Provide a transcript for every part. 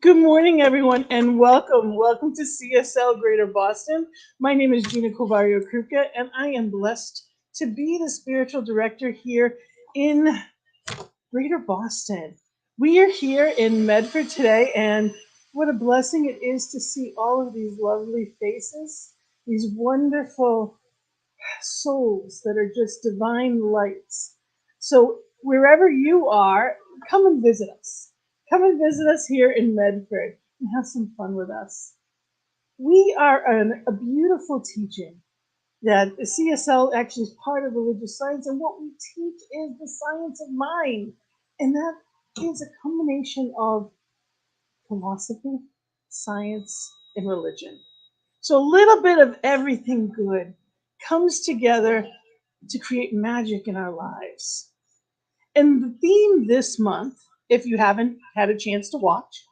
Good morning, everyone, and welcome. Welcome to CSL Greater Boston. My name is Gina Colvario Krupka, and I am blessed to be the spiritual director here in Greater Boston. We are here in Medford today, and what a blessing it is to see all of these lovely faces, these wonderful souls that are just divine lights. So, wherever you are, come and visit us. Come and visit us here in Medford and have some fun with us. We are a beautiful teaching that the CSL actually is part of religious science, and what we teach is the science of mind. And that is a combination of philosophy, science, and religion. So a little bit of everything good comes together to create magic in our lives. And the theme this month, if you haven't had a chance to watch,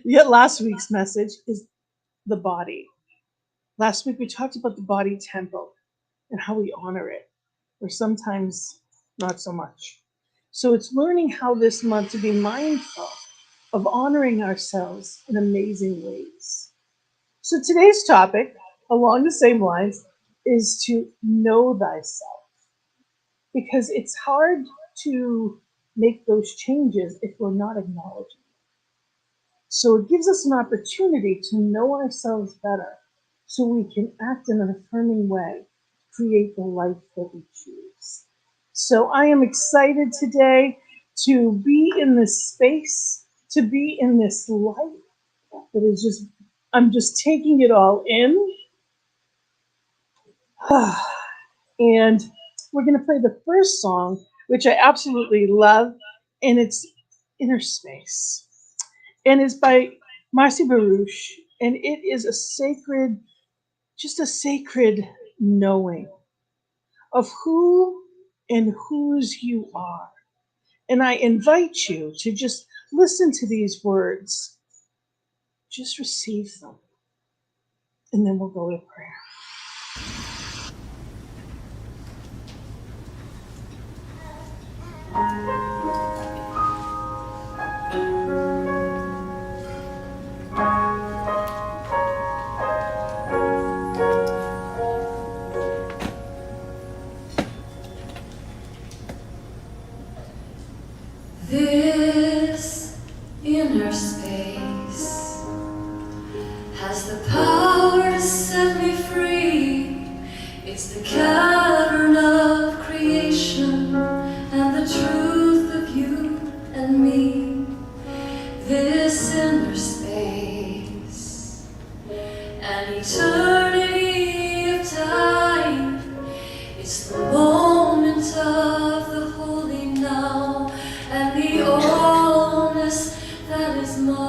yet last week's message is the body. Last week we talked about the body temple and how we honor it, or sometimes not so much. So it's learning how this month to be mindful of honoring ourselves in amazing ways. So today's topic, along the same lines, is to know thyself. Because it's hard to make those changes if we're not acknowledging it. So it gives us an opportunity to know ourselves better so we can act in an affirming way to create the life that we choose. So I am excited today to be in this space, to be in this light that is just, I'm just taking it all in. And we're going to play the first song, which I absolutely love, and it's Inner Space. And it's by Marcy Baruch, and it is a sacred, just a sacred knowing of who and whose you are. And I invite you to just listen to these words, just receive them, and then we'll go to prayer. This inner space has the power to set me free. It's the cavern of creation and the truth of you and me. This inner space, an eternity of time. It's the moment of the holy now and the allness that is mine.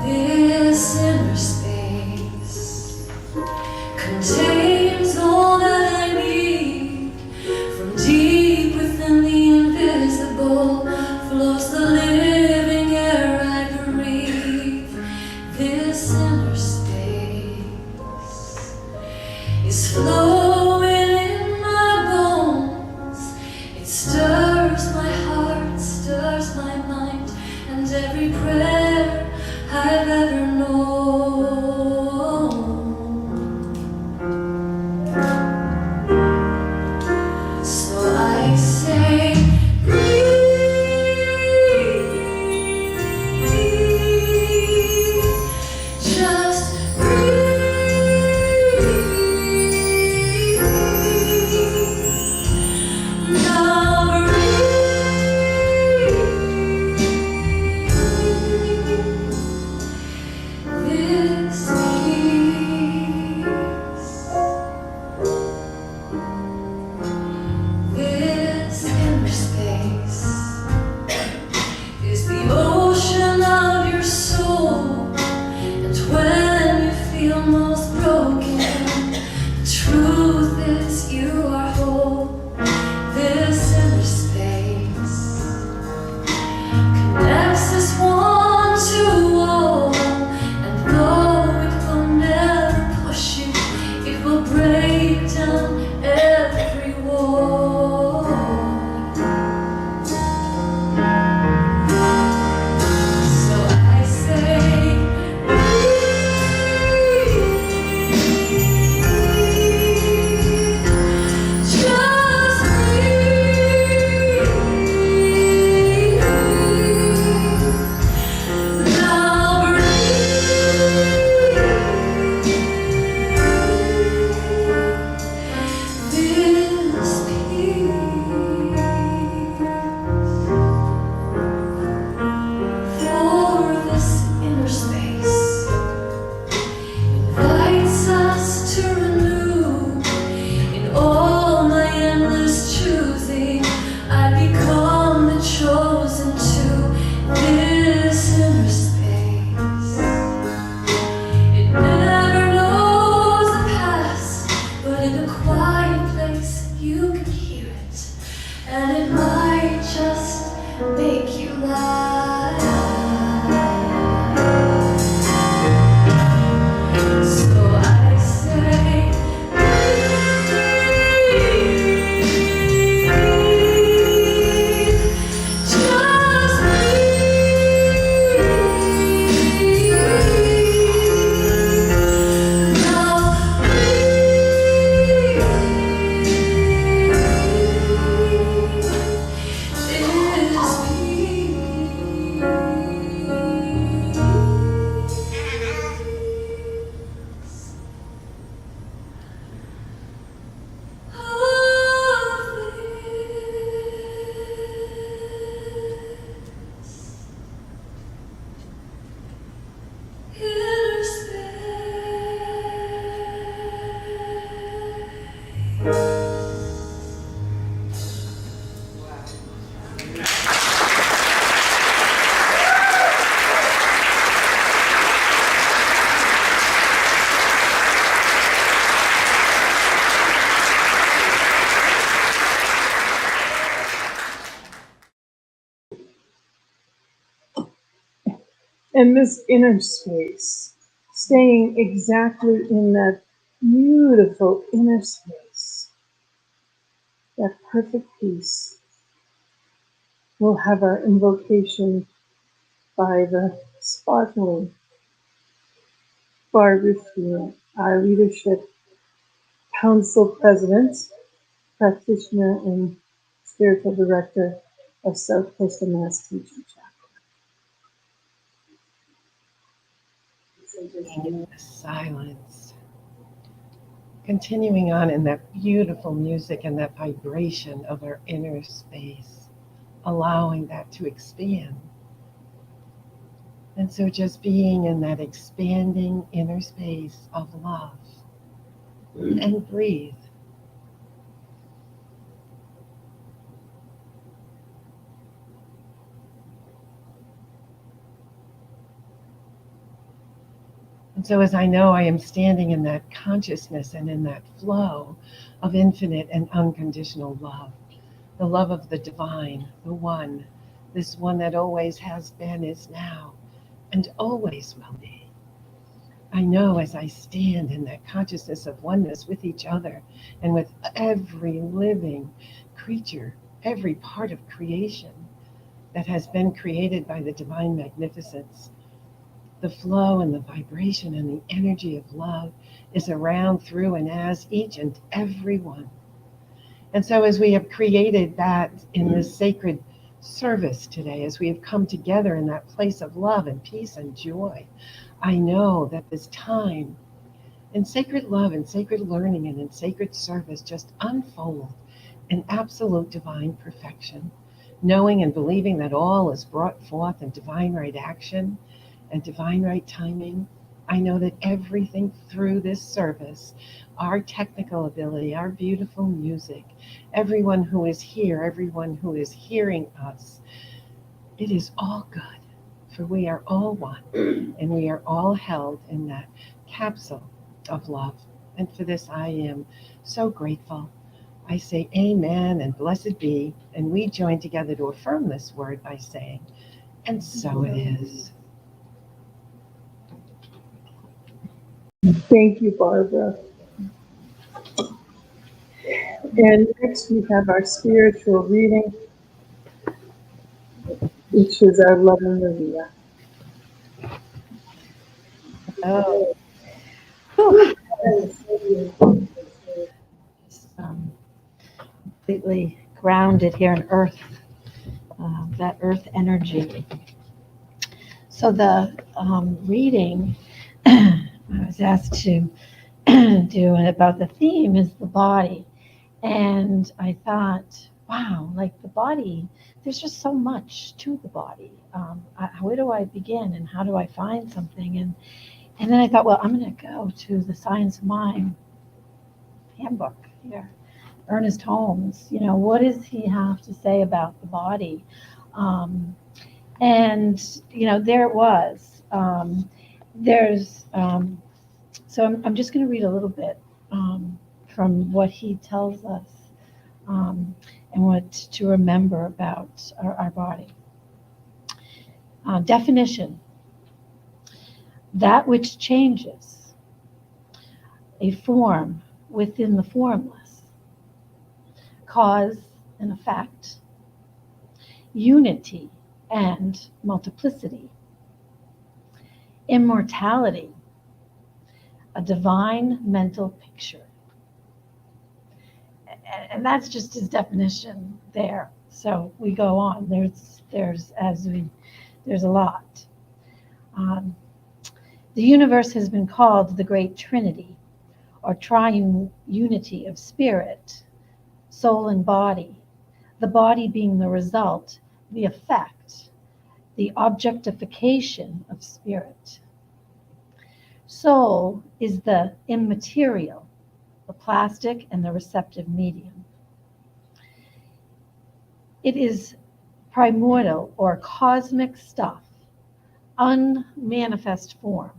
This inner space contains all that I need from deep within the invisible. make you laugh. So I say, breathe, just breathe. Now inner And this inner space, staying exactly in that beautiful inner space, that perfect peace, we'll have our invocation by the sparkling Barbara Steele, our leadership council president, practitioner, and spiritual director of South Coastal Mass Teaching In the silence, continuing on in that beautiful music and that vibration of our inner space, allowing that to expand. And so just being in that expanding inner space of love, and breathe. And so as I know I am standing in that consciousness and in that flow of infinite and unconditional love, the love of the divine, the one, this one that always has been, is now, and always will be. I know as I stand in that consciousness of oneness with each other and with every living creature, every part of creation that has been created by the divine magnificence, the flow and the vibration and the energy of love is around, through, and as each and every one. And so as we have created that in this sacred service today, as we have come together in that place of love and peace and joy, I know that this time in sacred love and sacred learning and in sacred service just unfold in absolute divine perfection, knowing and believing that all is brought forth in divine right action and divine right timing. I know that everything through this service, our technical ability, our beautiful music, everyone who is here, everyone who is hearing us, it is all good, for we are all one and we are all held in that capsule of love. And for this I am so grateful. I say amen and blessed be, and we join together to affirm this word by saying, and so it is. Thank you, Barbara. And next we have our spiritual reading, which is our loving Maria. Oh, completely grounded here in earth, that earth energy. So the reading I was asked to do about the theme is the body. And I thought, wow, like the body, there's just so much to the body. Where do I begin and how do I find something? And then I thought, well, I'm going to go to the Science of Mind handbook here. Ernest Holmes, what does he have to say about the body? And there it was. So I'm just going to read a little bit from what he tells us and what to remember about our body. Definition: that which changes, a form within the formless, cause and effect, unity and multiplicity, immortality, a divine mental picture. And that's just his definition there. So we go on. There's a lot. The universe has been called the Great Trinity, or triune unity of spirit, soul, and body. The body being the result, the effect, the objectification of spirit. Soul is the immaterial, the plastic and the receptive medium. It is primordial or cosmic stuff, unmanifest form.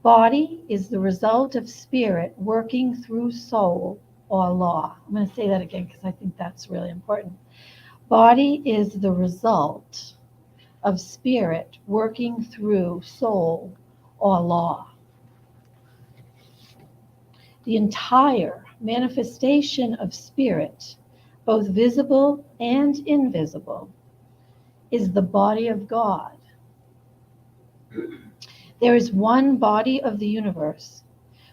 Body is the result of spirit working through soul or law. I'm going to say that again because I think that's really important. Body is the result of spirit working through soul or law. The entire manifestation of spirit, both visible and invisible, is the body of God. There is one body of the universe.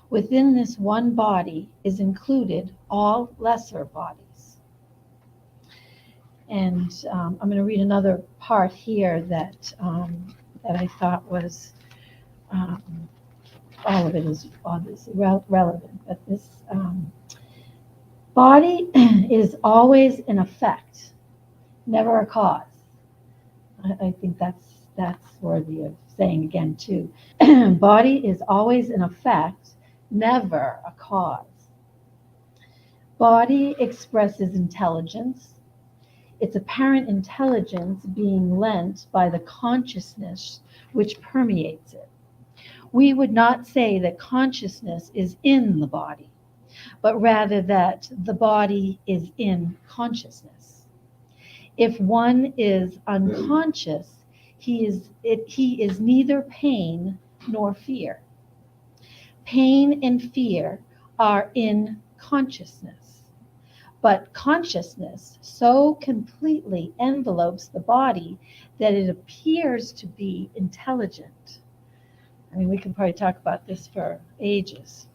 Within this one body is included all lesser bodies. And I'm going to read another part here that I thought was, all of it is obviously relevant, but this body is always an effect, never a cause. I think that's worthy of saying again too. Body is always an effect, never a cause. Body expresses intelligence, its apparent intelligence being lent by the consciousness which permeates it. We would not say that consciousness is in the body, but rather that the body is in consciousness. If one is unconscious, he is neither pain nor fear. Pain and fear are in consciousness, but consciousness so completely envelopes the body that it appears to be intelligent. I mean, we can probably talk about this for ages.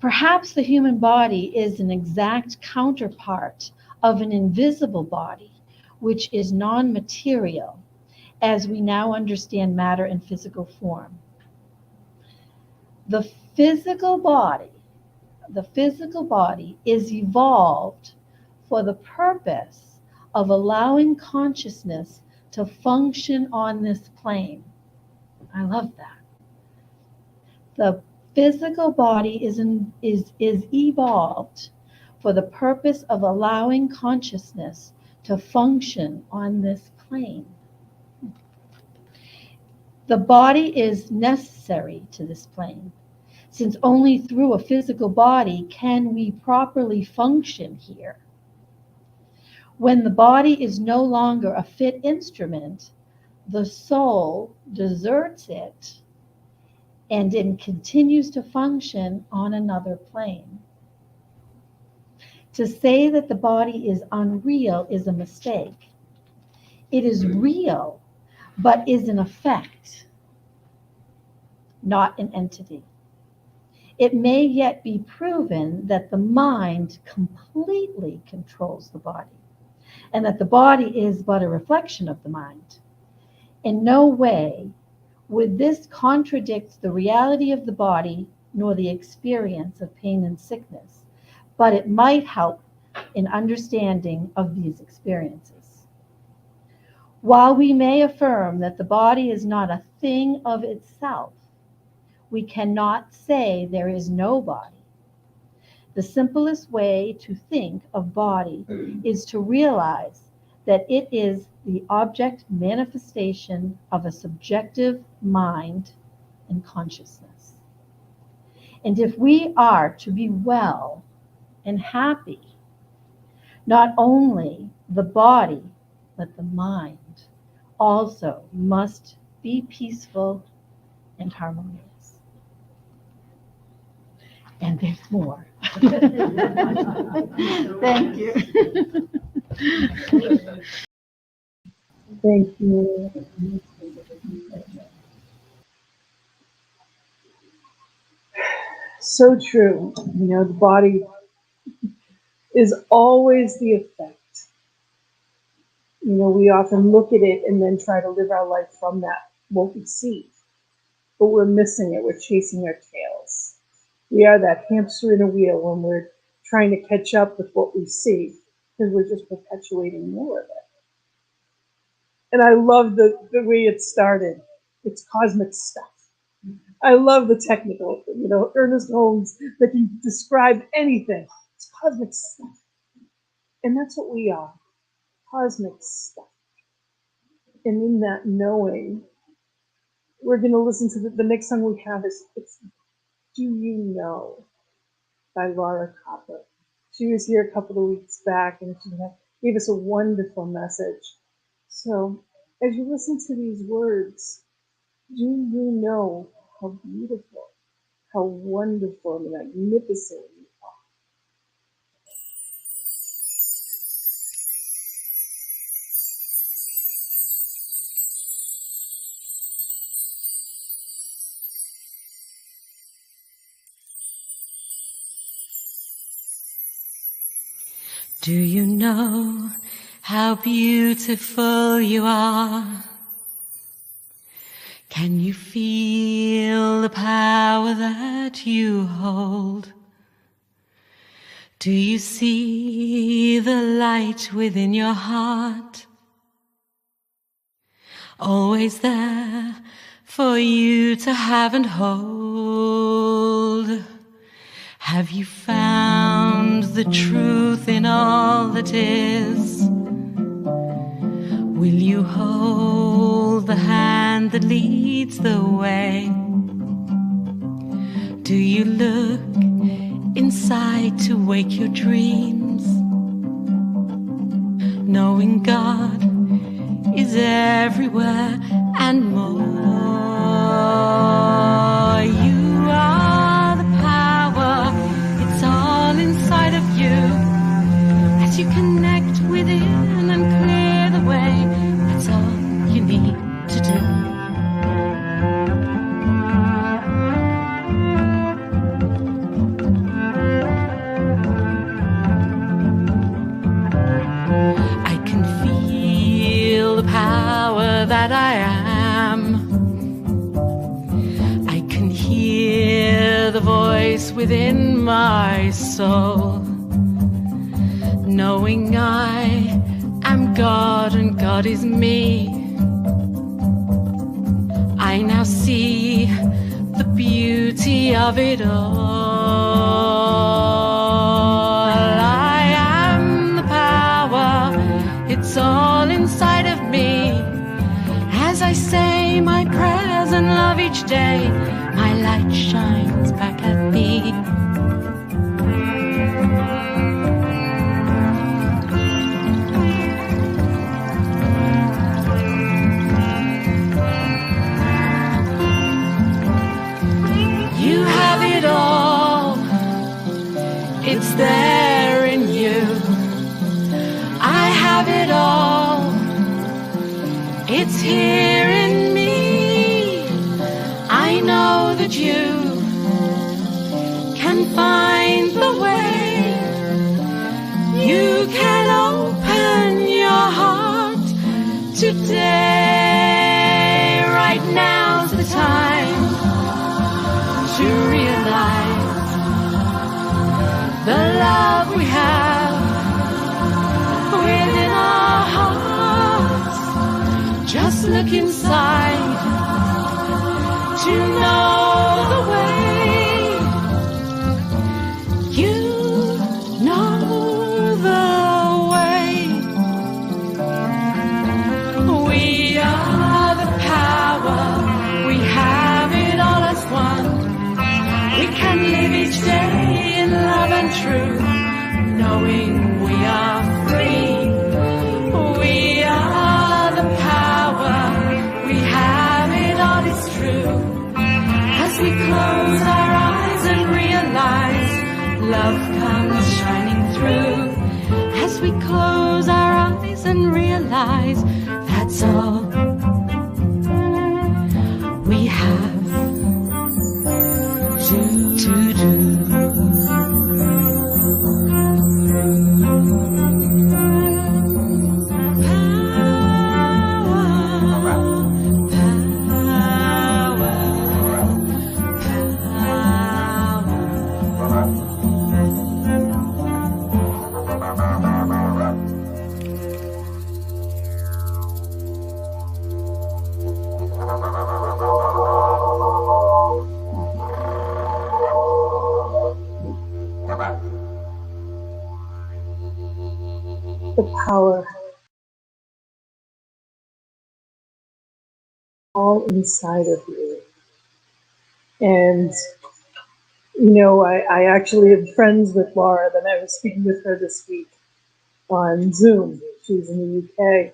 Perhaps the human body is an exact counterpart of an invisible body, which is non-material, as we now understand matter and physical form. The physical body is evolved for the purpose of allowing consciousness to function on this plane. I love that. The physical body is evolved for the purpose of allowing consciousness to function on this plane. The body is necessary to this plane, since only through a physical body can we properly function here. When the body is no longer a fit instrument, the soul deserts it and then continues to function on another plane. To say that the body is unreal is a mistake. It is real, but is an effect, not an entity. It may yet be proven that the mind completely controls the body, and that the body is but a reflection of the mind. In no way would this contradict the reality of the body nor the experience of pain and sickness, but it might help in understanding of these experiences. While we may affirm that the body is not a thing of itself, we cannot say there is no body. The simplest way to think of body is to realize that it is the object manifestation of a subjective mind and consciousness. And if we are to be well and happy, Not only the body, but the mind also must be peaceful and harmonious. And there's more. Thank you. Thank you. So true. You know, the body is always the effect. You know, we often look at it and then try to live our life from that, what we see. But we're missing it. We're chasing our tails. We are that hamster in a wheel when we're trying to catch up with what we see, because we're just perpetuating more of it. And I love the way it started. It's cosmic stuff. I love the technical, you know, Ernest Holmes that can describe anything. It's cosmic stuff. And that's what we are, cosmic stuff. And in that knowing, we're going to listen to the next song we have is it's Do You Know by Laura Copper. She was here a couple of weeks back and she gave us a wonderful message. So as you listen to these words, do you know how beautiful, how wonderful and magnificent you are? Do you know how beautiful you are? Can you feel the power that you hold? Do you see the light within your heart? Always there for you to have and hold. Have you found the truth in all that is? Will you hold the hand that leads the way? Do you look inside to wake your dreams? Knowing God is everywhere and more. You are the power, it's all inside of you. As you connect within and clear the way, that's all you need to do. I can feel the power that I am. I can hear the voice within my soul, knowing I am God and God is me. I now see the beauty of it all. I am the power, it's all inside of me. As I say my prayers and love each day, my light shines back at me. You have it all, it's there in you. I have it all, it's here in me. I know that you can find the way. You can open your heart today. Right now's the time to realize the love we have within our hearts. Just look inside to know the way. You know the way. We are the power, we have it all as one. We can live each day in love and truth, knowing we are Love comes shining through as we close our eyes and realize that's all we have to do. The power all inside of you. And, you know, I actually am friends with Laura, that I was speaking with her this week on Zoom. She's in the UK.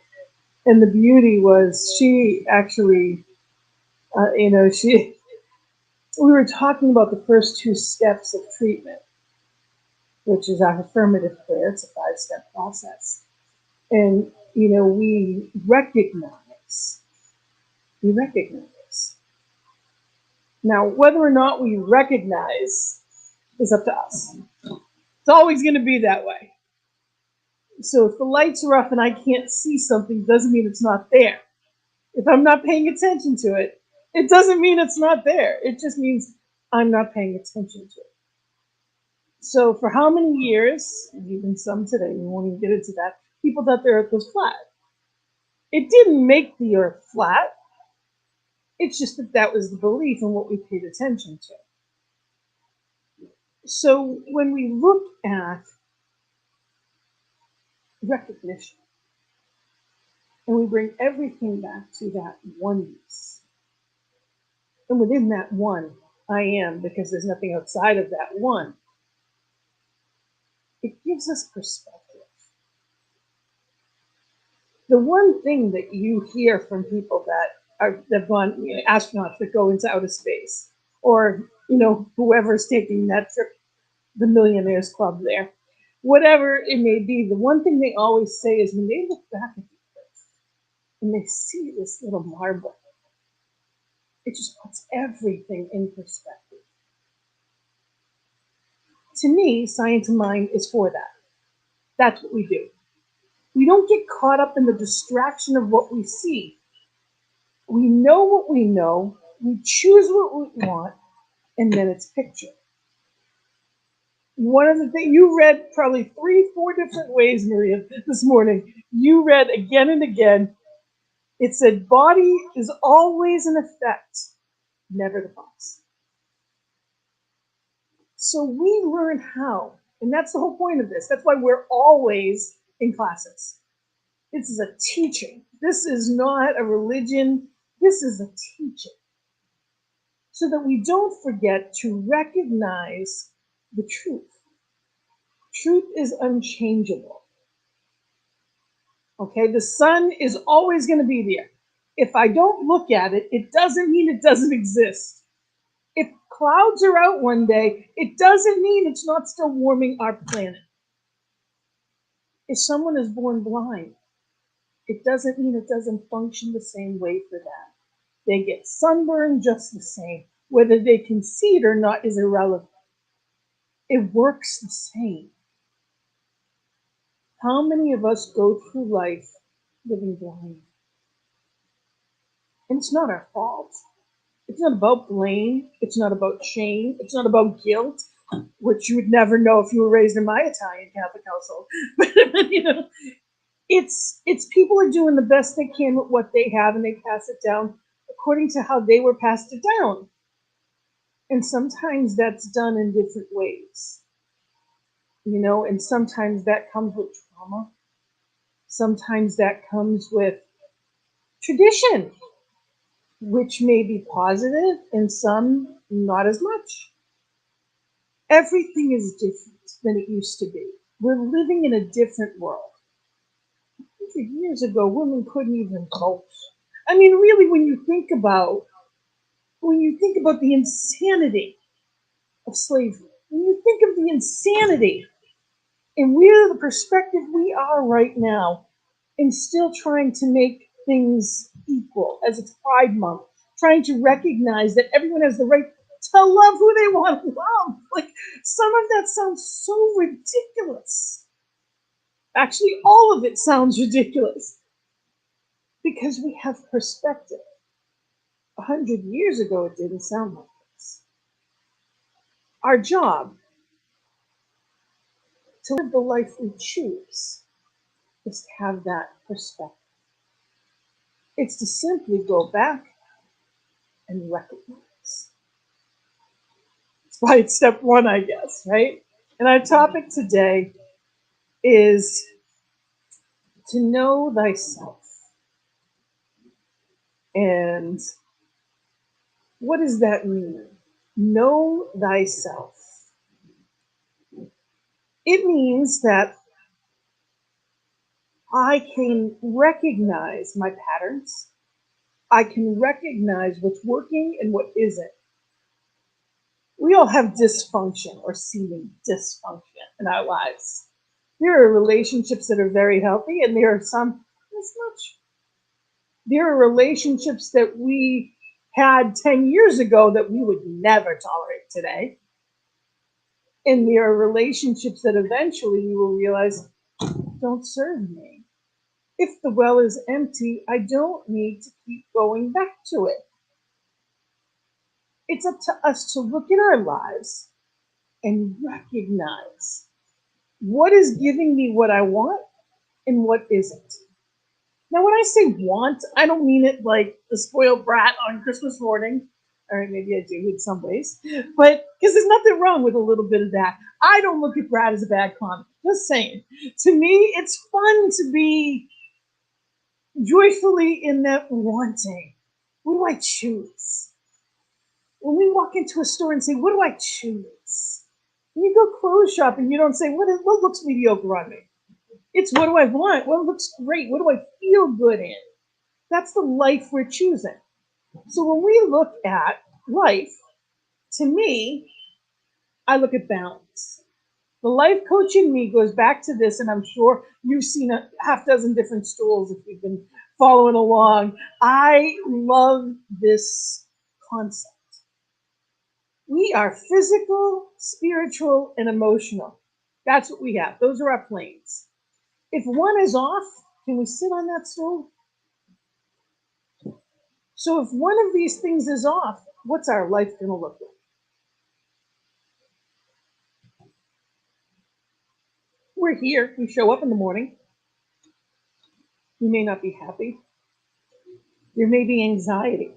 And the beauty was she actually, you know, we were talking about the first 2 steps of treatment, which is our affirmative prayer. It's a 5-step process. And, you know, we recognize. Now, whether or not we recognize is up to us. It's always going to be that way. So if the lights are off and I can't see something, doesn't mean it's not there. If I'm not paying attention to it, it doesn't mean it's not there. It just means I'm not paying attention to it. So for how many years, even some today, we won't even get into that, people thought the earth was flat. It didn't make the earth flat. It's just that that was the belief and what we paid attention to. So when we look at recognition and we bring everything back to that oneness, and within that one, I am, because there's nothing outside of that one, it gives us perspective. The one thing that you hear from people that have gone, you know, astronauts that go into outer space, or, you know, whoever's taking that trip, the Millionaires Club there, whatever it may be, the one thing they always say is when they look back at the earth and they see this little marble, it just puts everything in perspective. To me, Science of Mind is for that. That's what we do. We don't get caught up in the distraction of what we see. We know what we know, we choose what we want, and then it's picture. One of the things you read probably 3-4 different ways, Maria, this morning. You read again and again. It said, body is always an effect, never the cause. So we learn how, and that's the whole point of this. That's why we're always in classes. This is a teaching. This is not a religion. This is a teaching. So that we don't forget to recognize the truth. Truth is unchangeable. Okay, the sun is always going to be there. If I don't look at it, it doesn't mean it doesn't exist. If clouds are out one day, it doesn't mean it's not still warming our planet. If someone is born blind, it doesn't mean it doesn't function the same way for that. They get sunburned just the same. Whether they can see it or not is irrelevant. It works the same. How many of us go through life living blind? And it's not our fault. It's not about blame. It's not about shame. It's not about guilt, which you would never know if you were raised in my Italian Catholic household. But you know, it's people are doing the best they can with what they have, and they pass it down according to how they were passed it down. And sometimes that's done in different ways. You know, and sometimes that comes with trauma. Sometimes that comes with tradition, which may be positive and some not as much. Everything is different than it used to be. We're living in a different world. 100 years ago, women couldn't even vote. I mean, really, when you think about the insanity of slavery, When you think of the insanity and where the perspective we are right now, and still trying to make things equal as it's Pride Month, trying to recognize that everyone has the right to love who they want to love. Like, some of that sounds so ridiculous. Actually, all of it sounds ridiculous because we have perspective. 100 years ago, it didn't sound like this. Our job to live the life we choose is to have that perspective. It's to simply go back and recognize. That's why it's step one, I guess, right? And our topic today is to know thyself. And what does that mean? Know thyself. It means that I can recognize my patterns. I can recognize what's working and what isn't. We all have dysfunction or seeming dysfunction in our lives. There are relationships that are very healthy, and there are some as much. There are relationships that we had 10 years ago that we would never tolerate today. And there are relationships that eventually we will realize don't serve me. If the well is empty, I don't need to keep going back to it. It's up to us to look at our lives and recognize what is giving me what I want and what isn't. Now, when I say want, I don't mean it like the spoiled brat on Christmas morning. Or maybe I do in some ways. But because there's nothing wrong with a little bit of that. I don't look at brat as a bad comment. Just saying. To me, it's fun to be joyfully in that wanting. What do I choose? When we walk into a store and say, what do I choose? When you go clothes shopping, you don't say, what looks mediocre on me? It's what do I want? What looks great? What do I feel good in? That's the life we're choosing. So when we look at life, to me, I look at balance. The life coach in me goes back to this, and I'm sure you've seen a half dozen different stools if you've been following along. I love this concept. We are physical, spiritual, and emotional. That's what we have. Those are our planes. If one is off, can we sit on that stool? So if one of these things is off, what's our life going to look like? We're here. We show up in the morning. We may not be happy. There may be anxiety.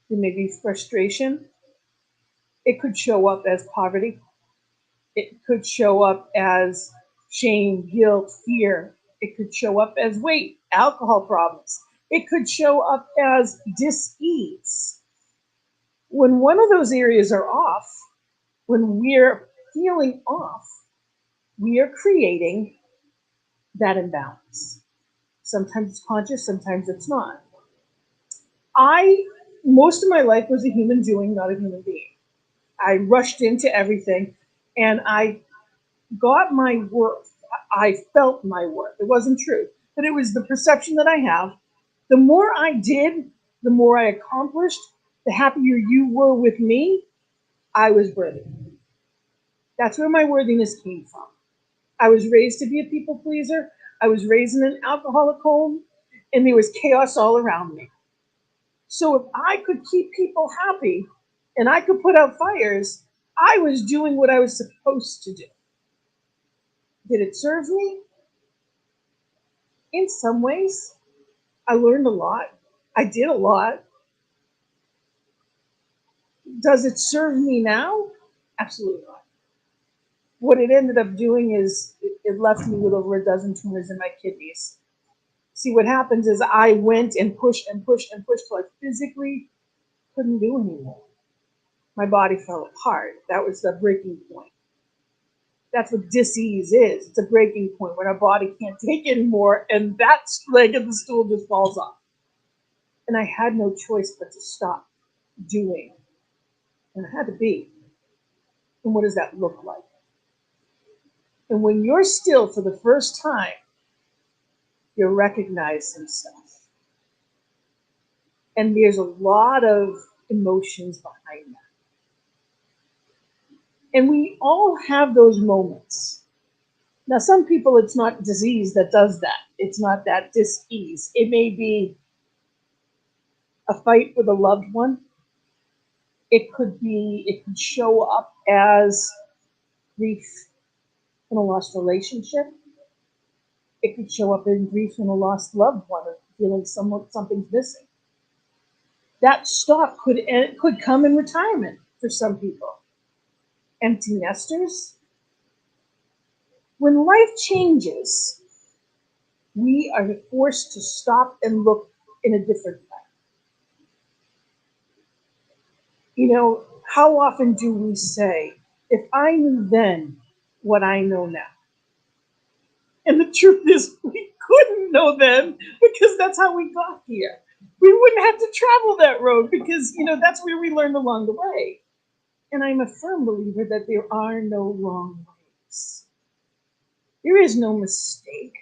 There may be frustration. It could show up as poverty. It could show up as shame, guilt, fear. It could show up as weight, alcohol problems. It could show up as dis-ease. When one of those areas are off, when we're feeling off, we are creating that imbalance. Sometimes it's conscious, sometimes it's not. Most of my life was a human doing, not a human being. I rushed into everything and I got my worth. I felt my worth. It wasn't true, but it was the perception that I have. The more I did, the more I accomplished, the happier you were with me, I was worthy. That's where my worthiness came from. I was raised to be a people pleaser. I was raised in an alcoholic home, and there was chaos all around me. So if I could keep people happy and I could put out fires, I was doing what I was supposed to do. Did it serve me? In some ways. I learned a lot. I did a lot. Does it serve me now? Absolutely not. What it ended up doing is it left me with over a dozen tumors in my kidneys. See, what happens is I went and pushed and pushed and pushed till I physically couldn't do anymore. My body fell apart. That was the breaking point. That's what dis-ease is. It's a breaking point when our body can't take anymore, and that leg of the stool just falls off. And I had no choice but to stop doing. And I had to be. And what does that look like? And when you're still for the first time, you recognize some stuff. And there's a lot of emotions behind that. And we all have those moments. Now, some people, it's not disease that does that. It's not that dis-ease. It may be a fight with a loved one. It could show up as grief in a lost relationship. It could show up in grief in a lost loved one, or feeling something's missing. That stop could come in retirement for some people. Empty nesters. When life changes, we are forced to stop and look in a different way. You know, how often do we say, if I knew then what I know now? And the truth is, we couldn't know then because that's how we got here. We wouldn't have to travel that road because, that's where we learned along the way. And I'm a firm believer that there are no wrong ways. There is no mistake.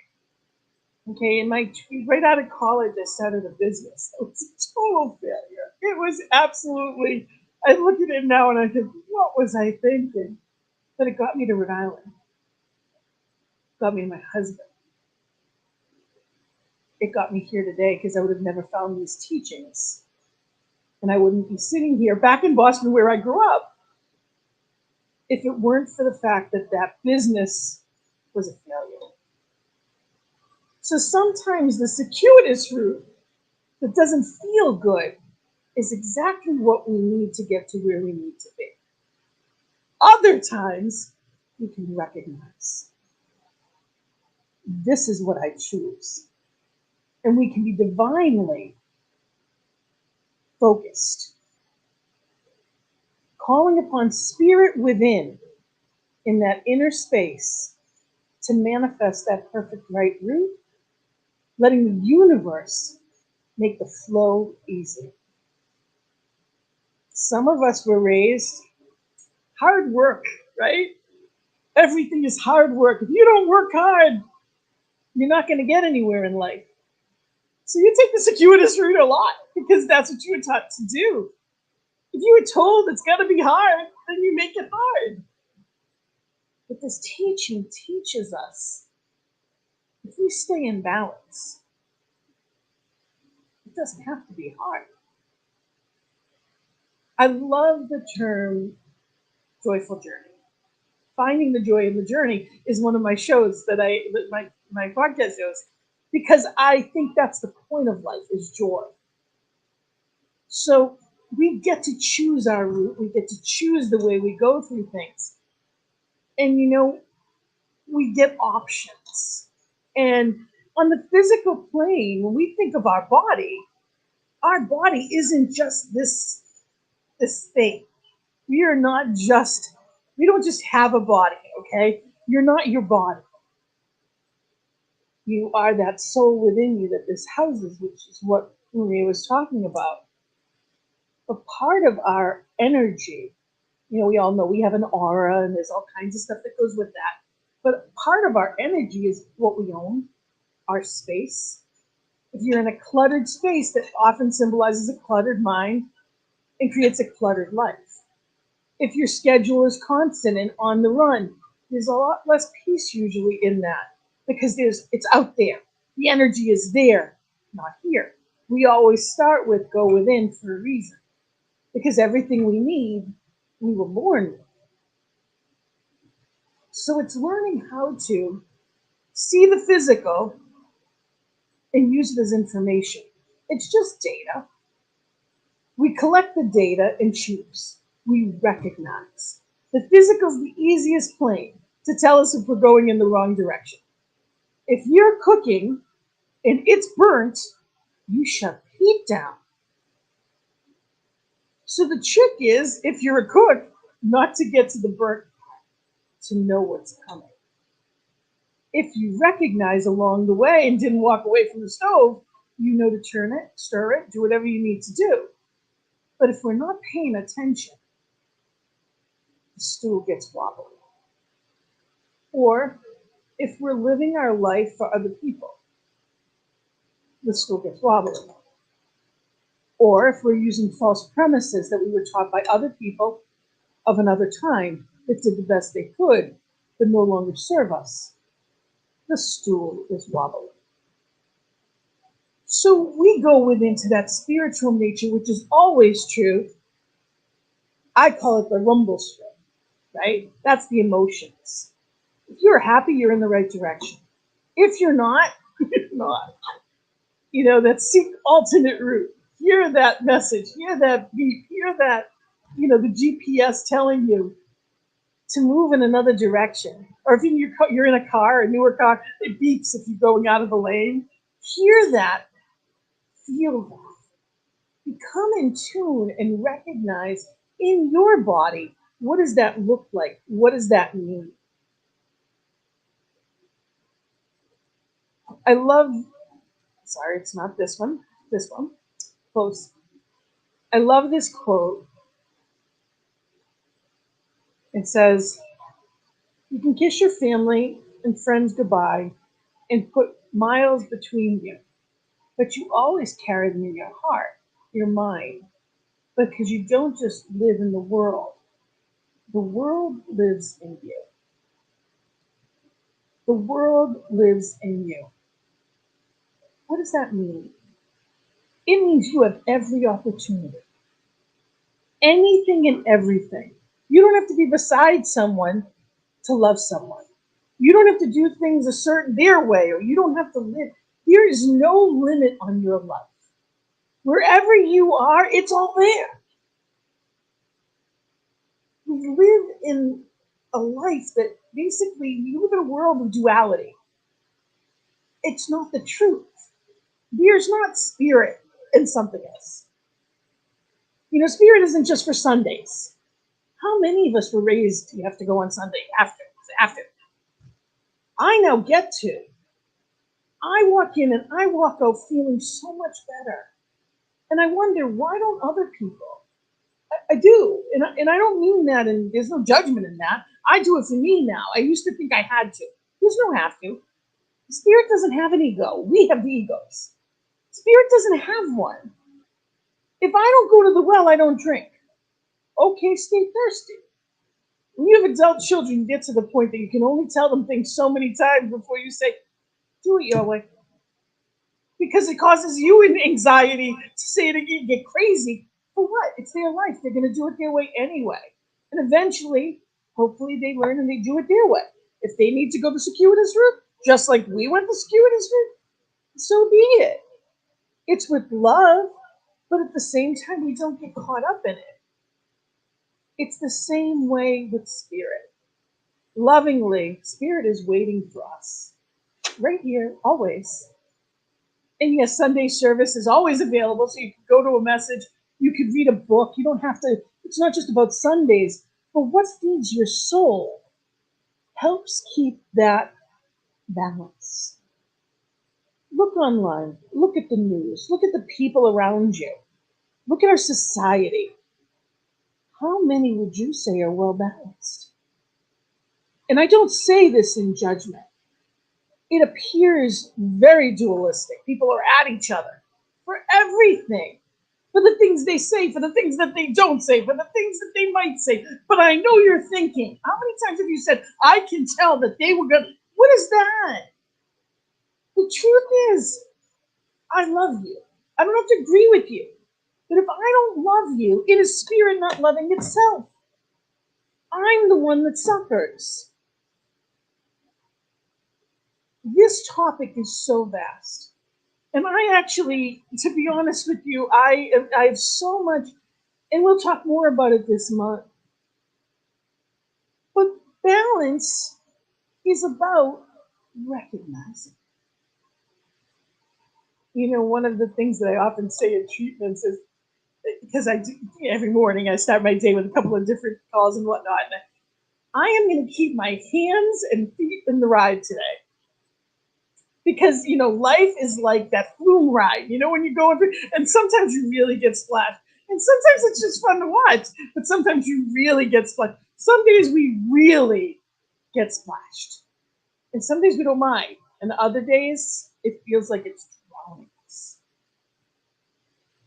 Okay, right out of college, I started a business. It was a total failure. It was absolutely, I look at it now and I think, what was I thinking? But it got me to Rhode Island. It got me to my husband. It got me here today because I would have never found these teachings. And I wouldn't be sitting here back in Boston where I grew up if it weren't for the fact that that business was a failure. So sometimes the circuitous route that doesn't feel good is exactly what we need to get to where we need to be. Other times, we can recognize this is what I choose. And we can be divinely focused, calling upon spirit within in that inner space to manifest that perfect right route, letting the universe make the flow easy. Some of us were raised hard work, right? Everything is hard work. If you don't work hard, you're not going to get anywhere in life. So you take the circuitous route a lot because that's what you were taught to do. If you were told it's got to be hard, then you make it hard. But this teaching teaches us if we stay in balance, it doesn't have to be hard. I love the term joyful journey. Finding the joy in the journey is one of my shows my podcast shows, because I think that's the point of life is joy. So we get to choose our route. We get to choose the way we go through things. And we get options. And on the physical plane, when we think of our body isn't just this thing. We don't just have a body, okay? You're not your body. You are that soul within you that this houses, which is what Maria was talking about. But part of our energy, we all know we have an aura and there's all kinds of stuff that goes with that. But part of our energy is what we own, our space. If you're in a cluttered space, that often symbolizes a cluttered mind and creates a cluttered life. If your schedule is constant and on the run, there's a lot less peace usually in that because it's out there. The energy is there, not here. We always start with go within for a reason because everything we need, we were born with. So it's learning how to see the physical and use it as information. It's just data. We collect the data and choose. We recognize. The physical is the easiest plane to tell us if we're going in the wrong direction. If you're cooking and it's burnt, you shut heat down. So the trick is, if you're a cook, not to get to the burnt part, to know what's coming. If you recognize along the way and didn't walk away from the stove, you know to turn it, stir it, do whatever you need to do. But if we're not paying attention, the stool gets wobbly. Or if we're living our life for other people, the stool gets wobbly. Or if we're using false premises that we were taught by other people of another time that did the best they could, but no longer serve us, the stool is wobbly. So we go into that spiritual nature, which is always true. I call it the rumble strip, right? That's the emotions. If you're happy, you're in the right direction. If you're not, you're not. That seek alternate route. Hear that message, hear that beep, hear that, the GPS telling you to move in another direction. Or if you're in a car, a newer car, it beeps if you're going out of the lane. Hear that, feel that. Become in tune and recognize in your body, what does that look like? What does that mean? I love, sorry, it's not this one, close. I love this quote. It says, you can kiss your family and friends goodbye and put miles between you, but you always carry them in your heart, your mind, because you don't just live in the world. The world lives in you. The world lives in you. What does that mean? It means you have every opportunity. Anything and everything. You don't have to be beside someone to love someone. You don't have to do things their way, or you don't have to live. There is no limit on your love. Wherever you are, it's all there. We live in a life that basically, you live in a world of duality. It's not the truth. There's not spirit in something else. Spirit isn't just for Sundays. How many of us were raised, you have to go on Sunday after? I now get to. I walk in and I walk out feeling so much better. And I wonder, why don't other people? I do. And I don't mean that, and there's no judgment in that. I do it for me now. I used to think I had to. There's no have to. Spirit doesn't have an ego. We have the egos. Spirit doesn't have one. If I don't go to the well, I don't drink. Okay, stay thirsty. When you have adult children, you get to the point that you can only tell them things so many times before you say, do it your way. Because it causes you an anxiety to say it again, get crazy. For what? It's their life. They're going to do it their way anyway. And eventually, hopefully they learn and they do it their way. If they need to go the circuitous route, just like we went the circuitous route, so be it. It's with love, but at the same time, we don't get caught up in it. It's the same way with spirit. Lovingly, spirit is waiting for us. Right here, always. And yes, Sunday service is always available, so you can go to a message, you could read a book. You don't have to, it's not just about Sundays, but what feeds your soul helps keep that balance. Look online, look at the news, look at the people around you, look at our society. How many would you say are well balanced? And I don't say this in judgment. It appears very dualistic. People are at each other for everything. For the things they say, for the things that they don't say, for the things that they might say. But I know you're thinking, how many times have you said, I can tell that they were going to, what is that? The truth is, I love you. I don't have to agree with you. But if I don't love you, it is spirit not loving itself. I'm the one that suffers. This topic is so vast. And I actually, to be honest with you, I have so much, and we'll talk more about it this month. But balance is about recognizing. One of the things that I often say in treatments is, because I do, every morning I start my day with a couple of different calls and whatnot. And I am going to keep my hands and feet in the ride today. Because, life is like that flume ride, when you go over, and sometimes you really get splashed. And sometimes it's just fun to watch, but sometimes you really get splashed. Some days we really get splashed, and some days we don't mind, and other days it feels like it's drowning us.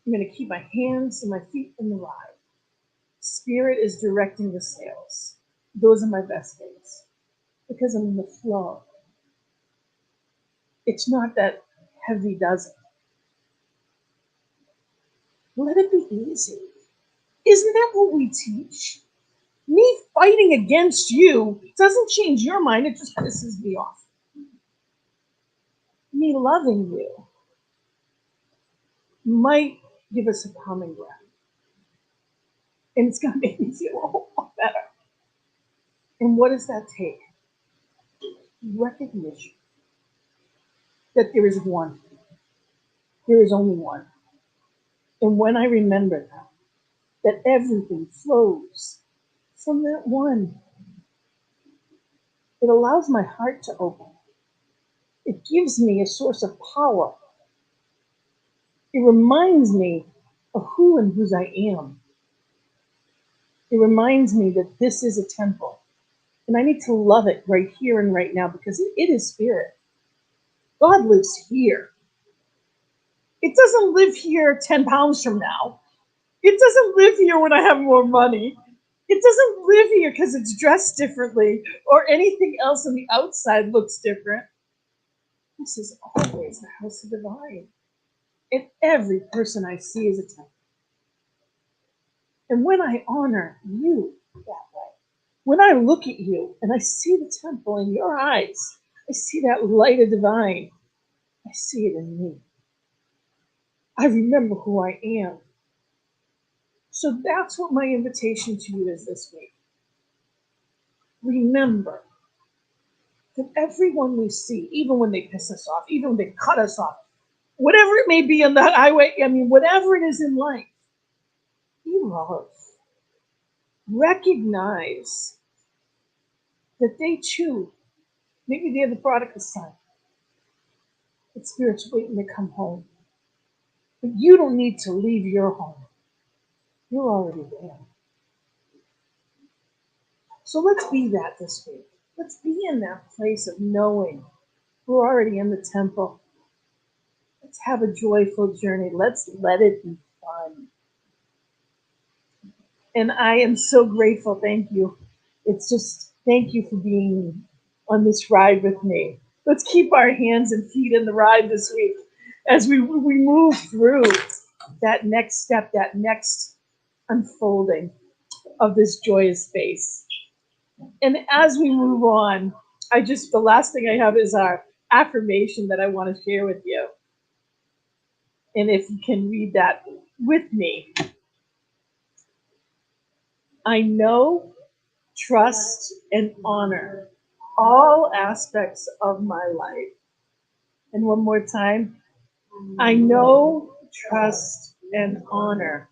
I'm going to keep my hands and my feet in the ride. Spirit is directing the sails. Those are my best days because I'm in the flow. It's not that heavy, does it? Let it be easy. Isn't that what we teach? Me fighting against you doesn't change your mind, it just pisses me off. Me loving you might give us a common ground. And it's going to make me feel a whole lot better. And what does that take? Recognition that there is one. There is only one. And when I remember that everything flows from that one, it allows my heart to open. It gives me a source of power. It reminds me of who and whose I am. It reminds me that this is a temple. And I need to love it right here and right now because it is spirit. God lives here. It doesn't live here 10 pounds from now. It doesn't live here when I have more money. It doesn't live here because it's dressed differently or anything else on the outside looks different. This is always the house of divine. And every person I see is a temple. And when I honor you that way, when I look at you and I see the temple in your eyes, I see that light of divine. I see it in me. I remember who I am. So that's what my invitation to you is this week. Remember that everyone we see, even when they piss us off, even when they cut us off, whatever it may be on the highway, whatever it is in life, you love. Recognize that they too, maybe they're the prodigal son, that spirit's waiting to come home. But you don't need to leave your home. You're already there. So let's be that this week. Let's be in that place of knowing we're already in the temple. Let's have a joyful journey. Let's let it be fun. And I am so grateful. Thank you. It's just, thank you for being on this ride with me. Let's keep our hands and feet in the ride this week as we move through that next step, that next unfolding of this joyous space. And as we move on, the last thing I have is our affirmation that I want to share with you. And if you can read that with me. I know, trust, and honor all aspects of my life. And one more time. I know, trust, and honor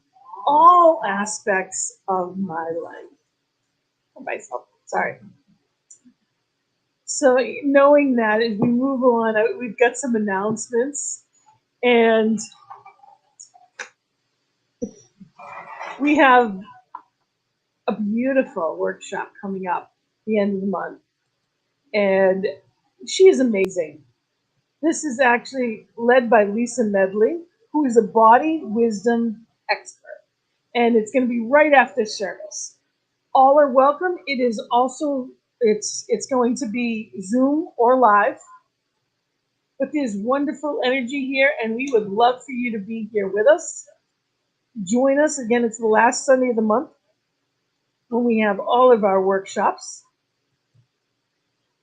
all aspects of my life. Myself, sorry. So knowing that as we move on, we've got some announcements. And we have a beautiful workshop coming up the end of the month. And she is amazing. This is actually led by Lisa Medley, who is a body wisdom expert. And it's going to be right after service. All are welcome. It is also, it's going to be Zoom or live. But there's wonderful energy here, and we would love for you to be here with us. Join us. Again, it's the last Sunday of the month when we have all of our workshops.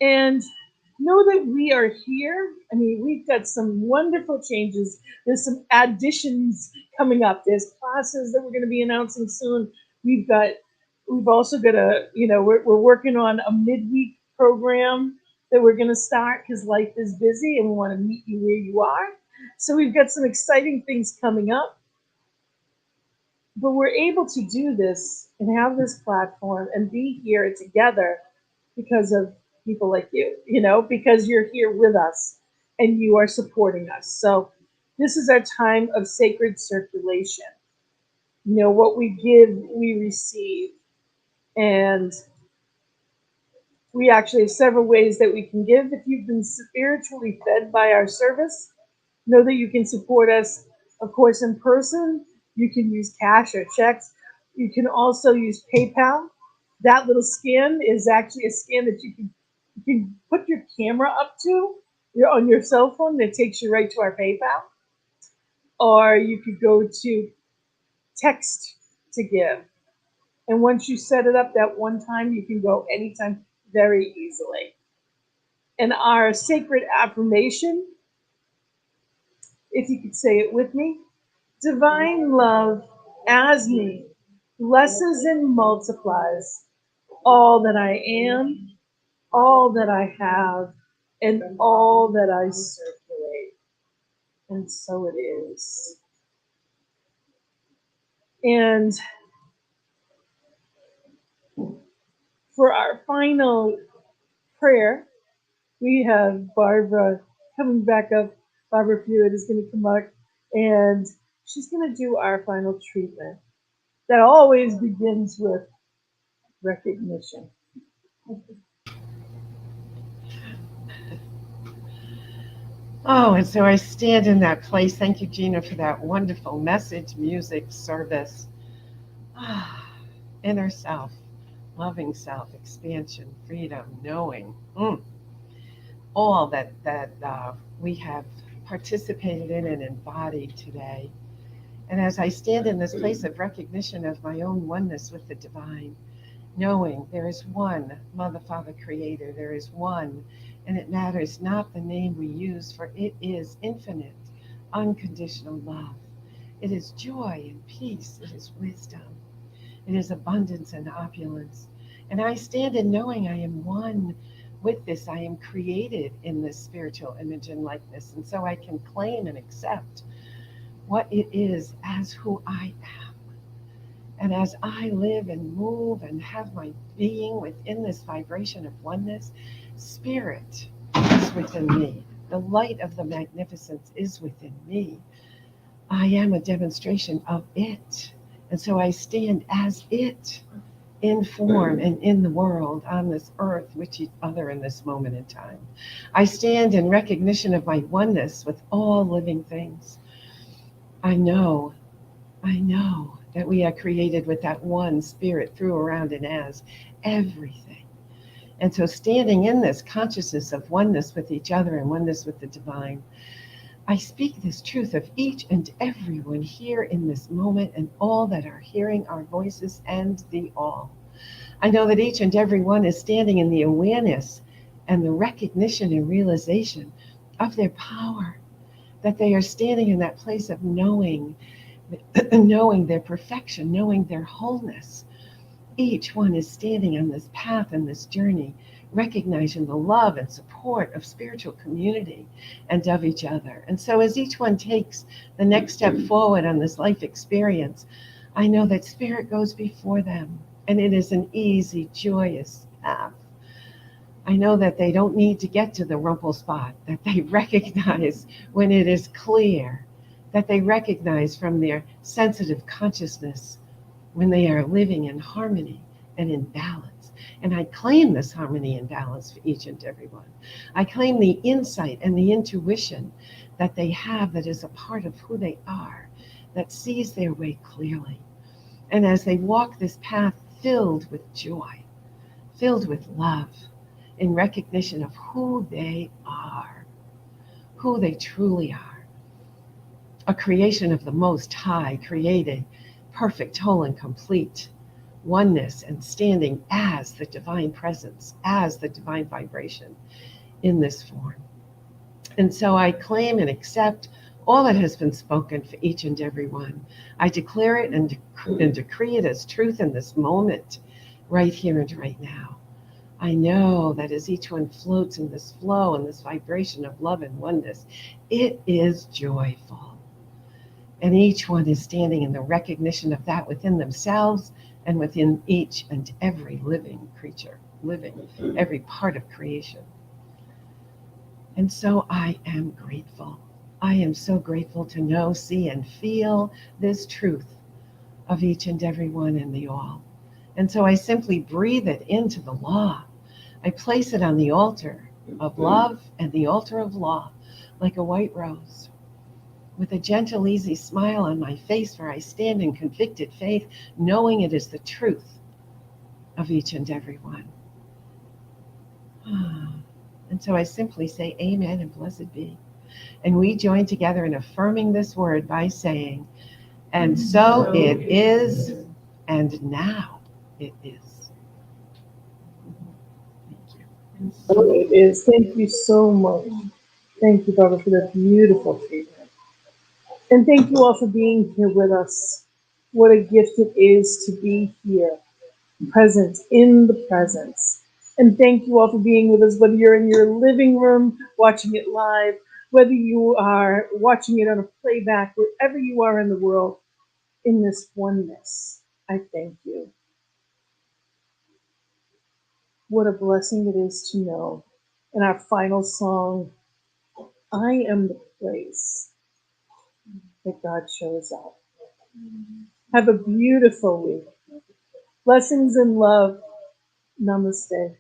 And know that we are here. We've got some wonderful changes. There's some additions coming up. There's classes that we're going to be announcing soon. We've also got we're working on a midweek program that we're going to start because life is busy and we want to meet you where you are. So we've got some exciting things coming up. But we're able to do this and have this platform and be here together because of people like you, because you're here with us and you are supporting us. So this is our time of sacred circulation. What we give, we receive. And we actually have several ways that we can give. If you've been spiritually fed by our service, know that you can support us, of course, in person. You can use cash or checks. You can also use PayPal. That little scan is actually a scan that you can put your camera up to on your cell phone that takes you right to our PayPal. Or you could go to text to give. And once you set it up that one time, you can go anytime very easily. And our sacred affirmation, if you could say it with me: divine love as me blesses and multiplies all that I am, all that I have, and all that I circulate. And so it is. And for our final prayer, we have Barbara coming back up. Barbara Fewitt is going to come up and she's going to do our final treatment. That always begins with recognition. Oh, and so I stand in that place. Thank you, Gina, for that wonderful message, music, service. Inner self, loving self, expansion, freedom, knowing. All that we have participated in and embodied today. And as I stand in this place of recognition of my own oneness with the divine, knowing there is one Mother, Father, Creator, there is one, and it matters not the name we use, for it is infinite, unconditional love. It is joy and peace. It is wisdom. It is abundance and opulence. And I stand in knowing I am one with this. I am created in this spiritual image and likeness. And so I can claim and accept what it is as who I am. And as I live and move and have my being within this vibration of oneness, spirit is within me. The light of the magnificence is within me. I am a demonstration of it. And so I stand as it in form and in the world, on this earth, with each other in this moment in time. I stand in recognition of my oneness with all living things. I know that we are created with that one spirit through, around, and as everything. And so standing in this consciousness of oneness with each other and oneness with the divine, I speak this truth of each and everyone here in this moment and all that are hearing our voices and the all. I know that each and every one is standing in the awareness and the recognition and realization of their power, that they are standing in that place of knowing their perfection, knowing their wholeness. Each one is standing on this path and this journey, recognizing the love and support of spiritual community and of each other. And so as each one takes the next step forward on this life experience, I know that spirit goes before them, and it is an easy, joyous path. I know that they don't need to get to the rumple spot, that they recognize when it is clear, that they recognize from their sensitive consciousness when they are living in harmony and in balance. And I claim this harmony and balance for each and every one. I claim the insight and the intuition that they have that is a part of who they are, that sees their way clearly. And as they walk this path filled with joy, filled with love, in recognition of who they are, who they truly are, a creation of the Most High, created perfect, whole, and complete oneness, and standing as the divine presence, as the divine vibration in this form. And so I claim and accept all that has been spoken for each and every one. I declare it and decree it as truth in this moment, right here and right now. I know that as each one floats in this flow and this vibration of love and oneness, it is joyful. And each one is standing in the recognition of that within themselves and within each and every living creature, living every part of creation. And so I am grateful. I am so grateful to know, see, and feel this truth of each and every one in the all. And so I simply breathe it into the law. I place it on the altar of love and the altar of law, like a white rose. With a gentle, easy smile on my face, for I stand in convicted faith, knowing it is the truth of each and every one. And so I simply say amen and blessed be. And we join together in affirming this word by saying, and so it is, and now it is. Thank you. So it is. Thank you so much. Thank you, Barbara, for that beautiful statement. And thank you all for being here with us. What a gift it is to be here, present in the presence. And thank you all for being with us, whether you're in your living room watching it live, whether you are watching it on a playback, wherever you are in the world, in this oneness. I thank you. What a blessing it is to know. In our final song, I am the place that God shows up. Have a beautiful week. Blessings and love. Namaste.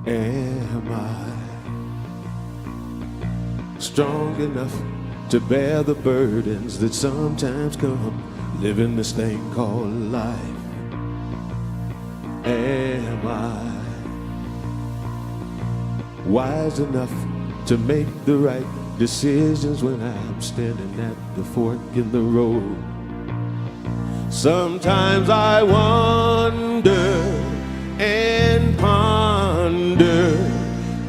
Am I strong enough to bear the burdens that sometimes come living this thing called life? Am I wise enough to make the right decisions when I'm standing at the fork in the road? Sometimes I wonder and ponder,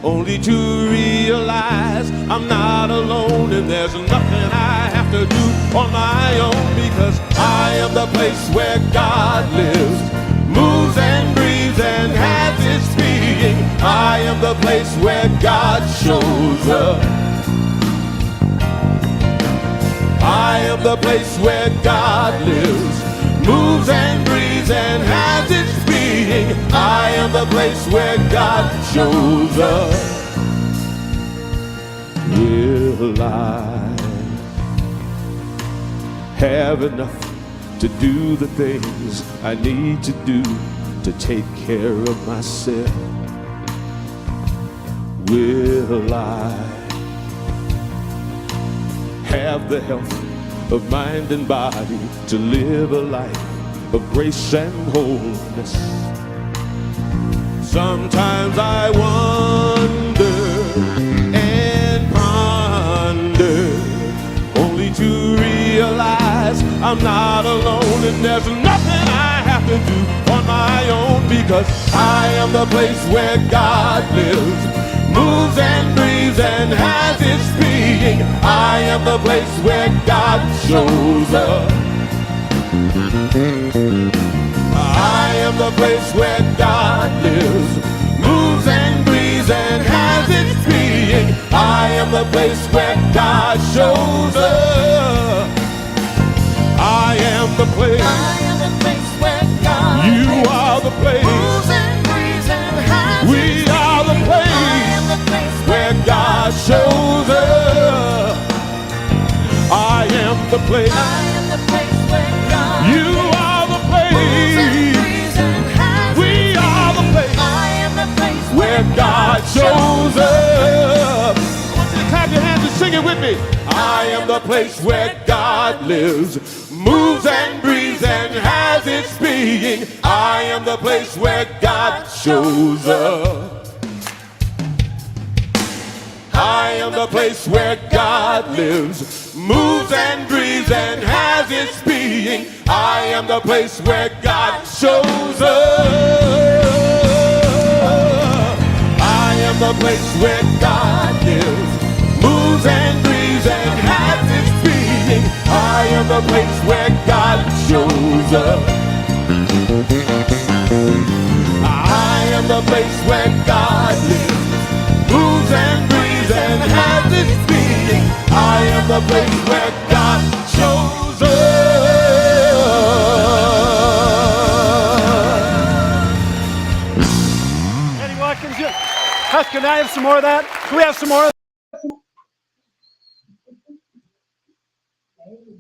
only to realize I'm not alone, and there's nothing I have to do on my own, because I am the place where God lives, moves and breathes and has its being. I am the place where God shows up. I am the place where God lives, moves and breathes and has its being. I am the place where God shows up. Will I have enough to do the things I need to do to take care of myself? Will I have the health of mind and body to live a life of grace and wholeness? Sometimes I wonder and ponder, only to realize I'm not alone, and there's nothing I have to do on my own, because I am the place where God lives, moves and breathes and has its being. I am the place where God shows up. I am the place where God lives, moves and breathes and has its being. I am the place where God shows up. I am the place. I am the place where God You lives, are the place. moves and breathes and has We its are the being. place I am the place where God shows up. I am the place. I am the place where God You are the place. moves and breathes and has We its are the being. place I am the place where God shows up. I want you to clap your hands and sing it with me. I am the place where God lives, moves and breathes and has its being. I am the place where God shows up. I am the place where God lives, moves and breathes and has its being. I am the place where God shows up. I am the place where God lives, moves and breathes and has its being. I am the place where God shows up. I am the place where God lives, moves and breathes and has its being. I am the place where God shows up. seconds. Can I have some more of that? Can we have some more of that?